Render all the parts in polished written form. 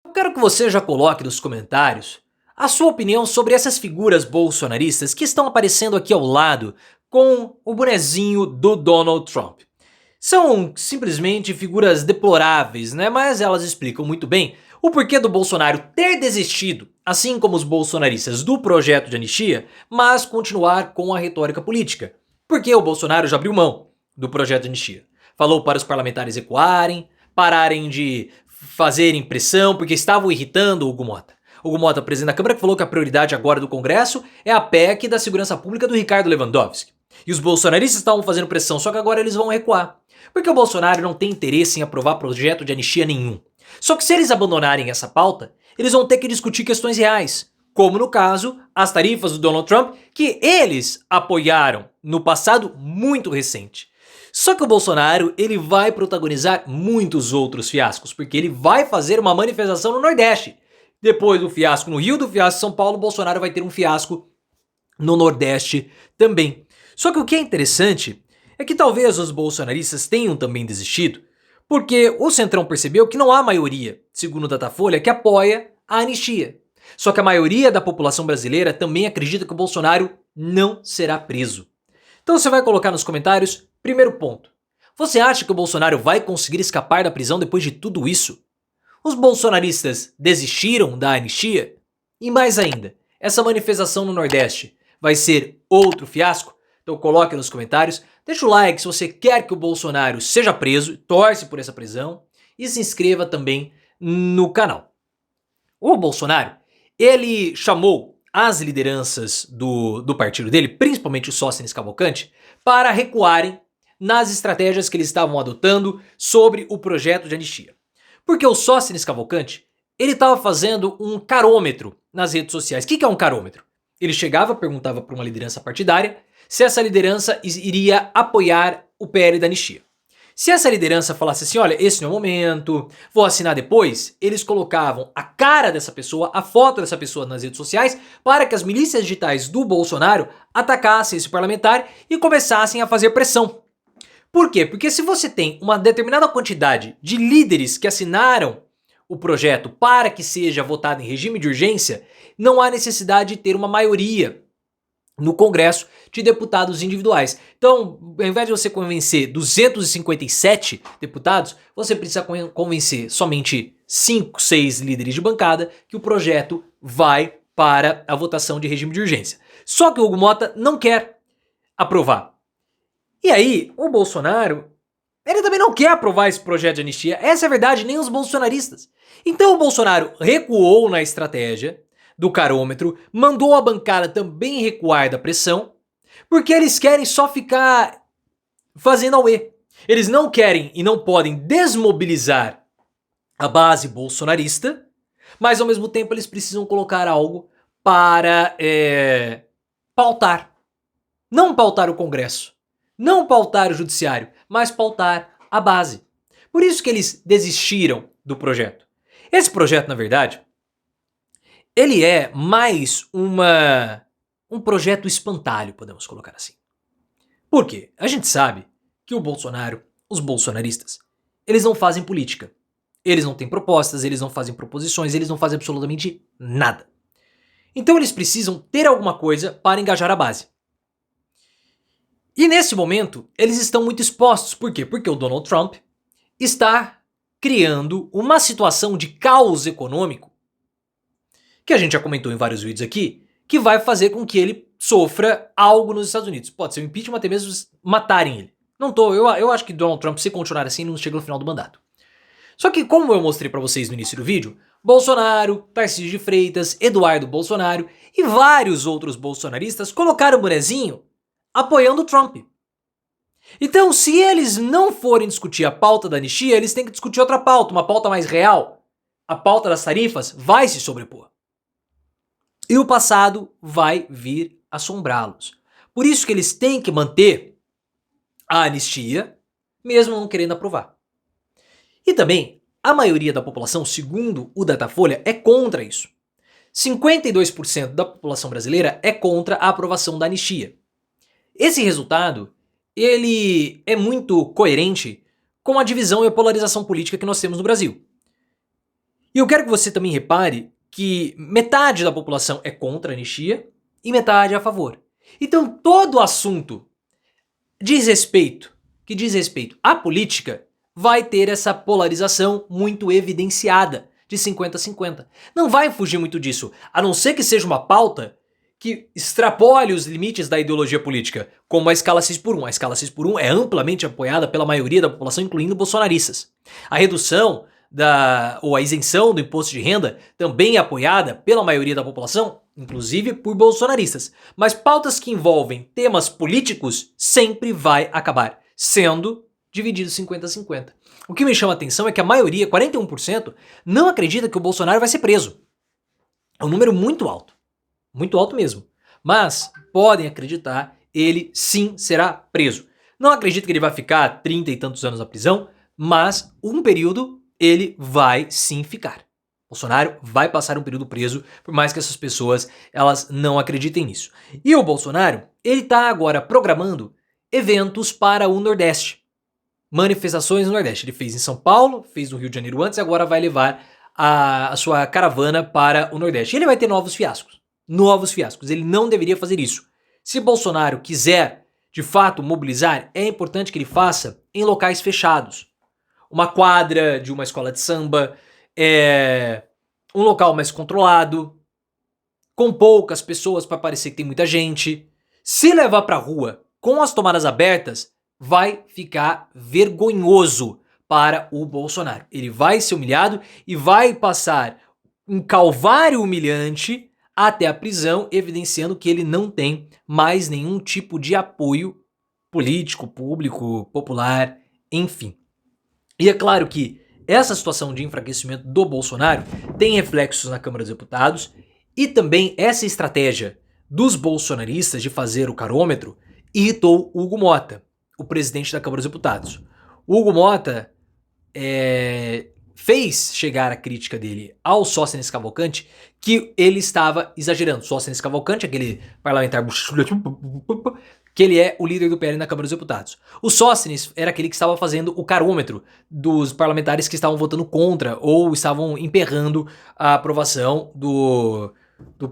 Eu quero que você já coloque nos comentários a sua opinião sobre essas figuras bolsonaristas que estão aparecendo aqui ao lado com o bonezinho do Donald Trump. São simplesmente figuras deploráveis, né? Mas elas explicam muito bem o porquê do Bolsonaro ter desistido, assim como os bolsonaristas, do projeto de anistia, mas continuar com a retórica política. Porque o Bolsonaro já abriu mão do projeto de anistia. Falou para os parlamentares recuarem, pararem de fazerem pressão, porque estavam irritando o Hugo Mota. O Hugo Mota, presidente da Câmara, que falou que a prioridade agora do Congresso é a PEC da segurança pública do Ricardo Lewandowski. E os bolsonaristas estavam fazendo pressão, só que agora eles vão recuar. Porque o Bolsonaro não tem interesse em aprovar projeto de anistia nenhum. Só que se eles abandonarem essa pauta, eles vão ter que discutir questões reais, como no caso, as tarifas do Donald Trump, que eles apoiaram no passado muito recente. Só que o Bolsonaro, ele vai protagonizar muitos outros fiascos, porque ele vai fazer uma manifestação no Nordeste. Depois do fiasco no Rio, do fiasco em São Paulo, o Bolsonaro vai ter um fiasco no Nordeste também. Só que o que é interessante é que talvez os bolsonaristas tenham também desistido, porque o Centrão percebeu que não há maioria, segundo o Datafolha, que apoia a anistia. Só que a maioria da população brasileira também acredita que o Bolsonaro não será preso. Então você vai colocar nos comentários, primeiro ponto. Você acha que o Bolsonaro vai conseguir escapar da prisão depois de tudo isso? Os bolsonaristas desistiram da anistia? E mais ainda, essa manifestação no Nordeste vai ser outro fiasco? Então coloque nos comentários, deixa o like se você quer que o Bolsonaro seja preso, torce por essa prisão e se inscreva também no canal. O Bolsonaro, ele chamou as lideranças do partido dele, principalmente o Sóstenes Cavalcante, para recuarem nas estratégias que eles estavam adotando sobre o projeto de anistia. Porque o Sóstenes Cavalcante, ele estava fazendo um carômetro nas redes sociais. O que é um carômetro? Ele chegava, perguntava para uma liderança partidária se essa liderança iria apoiar o PL da anistia. Se essa liderança falasse assim, olha, esse não é o momento, vou assinar depois, eles colocavam a cara dessa pessoa, a foto dessa pessoa nas redes sociais, para que as milícias digitais do Bolsonaro atacassem esse parlamentar e começassem a fazer pressão. Por quê? Porque se você tem uma determinada quantidade de líderes que assinaram o projeto para que seja votado em regime de urgência, não há necessidade de ter uma maioria no Congresso de deputados individuais. Então, ao invés de você convencer 257 deputados, você precisa convencer somente 5, 6 líderes de bancada que o projeto vai para a votação de regime de urgência. Só que o Hugo Mota não quer aprovar. E aí, o Bolsonaro, ele também não quer aprovar esse projeto de anistia. Essa é a verdade, nem os bolsonaristas. Então o Bolsonaro recuou na estratégia do carômetro, mandou a bancada também recuar da pressão, porque eles querem só ficar fazendo auê. Eles não querem e não podem desmobilizar a base bolsonarista, mas ao mesmo tempo eles precisam colocar algo para pautar. Não pautar o Congresso, não pautar o Judiciário, mas pautar a base. Por isso que eles desistiram do projeto. Esse projeto, na verdade, ele é mais um projeto espantalho, podemos colocar assim. Por quê? A gente sabe que o Bolsonaro, os bolsonaristas, eles não fazem política. Eles não têm propostas, eles não fazem proposições, eles não fazem absolutamente nada. Então eles precisam ter alguma coisa para engajar a base. E nesse momento, eles estão muito expostos. Por quê? Porque o Donald Trump está criando uma situação de caos econômico que a gente já comentou em vários vídeos aqui, que vai fazer com que ele sofra algo nos Estados Unidos. Pode ser um impeachment, até mesmo matarem ele. Eu acho que Donald Trump, se continuar assim, não chega no final do mandato. Só que, como eu mostrei pra vocês no início do vídeo, Bolsonaro, Tarcísio de Freitas, Eduardo Bolsonaro e vários outros bolsonaristas colocaram o bonezinho apoiando o Trump. Então, se eles não forem discutir a pauta da anistia, eles têm que discutir outra pauta, uma pauta mais real. A pauta das tarifas vai se sobrepor. E o passado vai vir assombrá-los. Por isso que eles têm que manter a anistia, mesmo não querendo aprovar. E também, a maioria da população, segundo o Datafolha, é contra isso. 52% da população brasileira é contra a aprovação da anistia. Esse resultado, ele é muito coerente com a divisão e a polarização política que nós temos no Brasil. E eu quero que você também repare que metade da população é contra a anistia e metade é a favor. Então todo assunto que diz respeito à política vai ter essa polarização muito evidenciada de 50-50. Não vai fugir muito disso, a não ser que seja uma pauta que extrapole os limites da ideologia política, como a escala 6x1. A escala 6x1 é amplamente apoiada pela maioria da população, incluindo bolsonaristas. A redução ou a isenção do imposto de renda também é apoiada pela maioria da população, inclusive por bolsonaristas. Mas pautas que envolvem temas políticos sempre vai acabar sendo dividido 50-50. O que me chama a atenção é que a maioria, 41%, não acredita que o Bolsonaro vai ser preso. É um número muito alto mesmo. Mas podem acreditar, ele sim será preso. Não acredito que ele vai ficar 30 e tantos anos na prisão, mas um período ele vai sim ficar. Bolsonaro vai passar um período preso, por mais que essas pessoas elas não acreditem nisso. E o Bolsonaro, ele está agora programando eventos para o Nordeste. Manifestações no Nordeste. Ele fez em São Paulo, fez no Rio de Janeiro antes e agora vai levar a sua caravana para o Nordeste. E ele vai ter novos fiascos. Novos fiascos. Ele não deveria fazer isso. Se Bolsonaro quiser, de fato, mobilizar, é importante que ele faça em locais fechados. Uma quadra de uma escola de samba, um local mais controlado, com poucas pessoas para parecer que tem muita gente. Se levar para a rua com as tomadas abertas, vai ficar vergonhoso para o Bolsonaro. Ele vai ser humilhado e vai passar um calvário humilhante até a prisão, evidenciando que ele não tem mais nenhum tipo de apoio político, público, popular, enfim. E é claro que essa situação de enfraquecimento do Bolsonaro tem reflexos na Câmara dos Deputados e também essa estratégia dos bolsonaristas de fazer o carômetro irritou Hugo Mota, o presidente da Câmara dos Deputados. O Hugo Mota fez chegar a crítica dele ao Sóstenes Cavalcante que ele estava exagerando. Sóstenes Cavalcante, aquele parlamentar que ele é o líder do PL na Câmara dos Deputados. O Sóstenes era aquele que estava fazendo o carômetro dos parlamentares que estavam votando contra ou estavam emperrando a aprovação do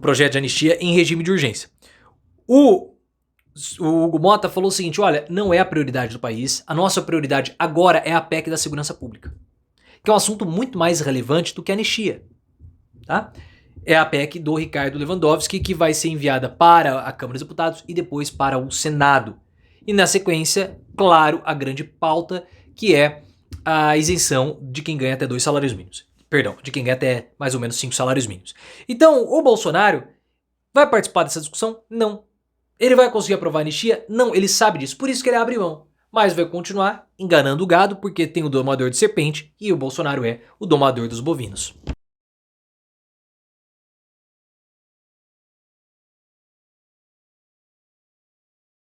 projeto de anistia em regime de urgência. O Hugo Mota falou o seguinte: olha, não é a prioridade do país, a nossa prioridade agora é a PEC da segurança pública, que é um assunto muito mais relevante do que a anistia, tá? É a PEC do Ricardo Lewandowski, que vai ser enviada para a Câmara dos Deputados e depois para o Senado. E na sequência, claro, a grande pauta, que é a isenção de quem ganha até 2 salários mínimos. Perdão, de quem ganha até mais ou menos 5 salários mínimos. Então, o Bolsonaro vai participar dessa discussão? Não. Ele vai conseguir aprovar a anistia? Não, ele sabe disso, por isso que ele abre mão. Mas vai continuar enganando o gado, porque tem o domador de serpente e o Bolsonaro é o domador dos bovinos.